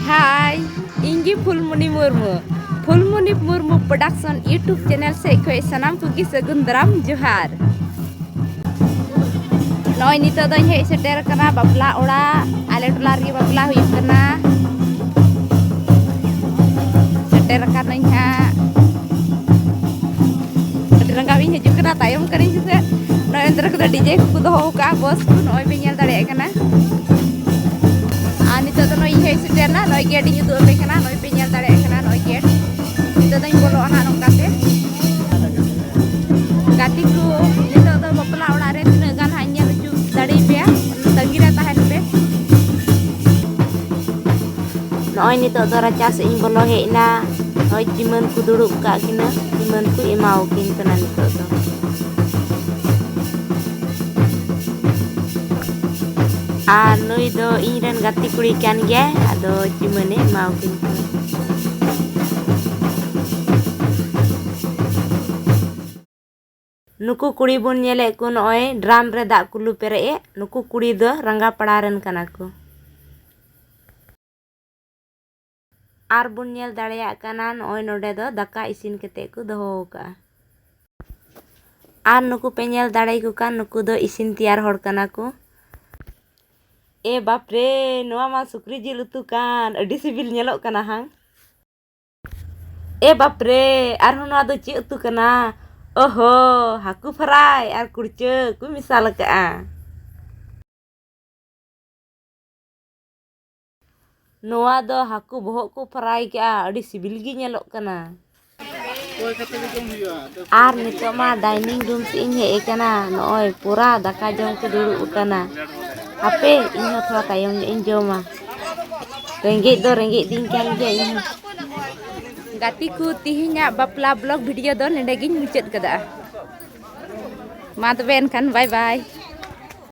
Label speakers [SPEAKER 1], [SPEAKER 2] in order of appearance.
[SPEAKER 1] Hai, Inggi Fulmuni Murmu. Fulmuni Murmu Production YouTube channel se khoi sanam kugi sagun daram johar. Noi nito do hei seter kana bapla ora ale tola ri bapla huyuk kana. Seter kana nya. Seter kami hiju kana tayom kani se. Noi entar kuda DJ ku doho ka bos ku noi be nyel dare kana. Nito do noi hei seter na noi gedi nyu do be kana noi be nyel dare kana noi ged. Nito do bolo ana nongkate. Gatiku nito do bapla ora re tinaga gan hanya lucu dari be tagira tahan be. Noi nito do raca seing bolo hei na noi jimen ku duduk ka kina jimen ku imau kin kana nito do. Nui do iran gati kuri kan ge ado jimene mau kin kana. Nuku kuri bun nyele ku noy drum re dak kulu pere e nuku kuri do rangga padaren kana ku. Ar bun nyel dareya kana noy node do daka isin kete ku doho ka. Ar nuku penyel darei ku kan nuku do isin tiar hor kana ku. Bapre noa ma sukri jil utu kan adi sibil nyelok kana hang. Bapre arhun noa do ci utu kana. Oho haku fry ar kurce ku misal ka. Noa do haku bohok ku fry ka adi sibil gi nyelok kana. Ar nito ma dining room si inhe kana noy pura daka jong ku duduk kana. Ape inho thora tayong in joma. Renggit din kan ge inho. Gatiku tihinya bapla vlog video do nende gin mucet kada. Ma toben kan bye bye.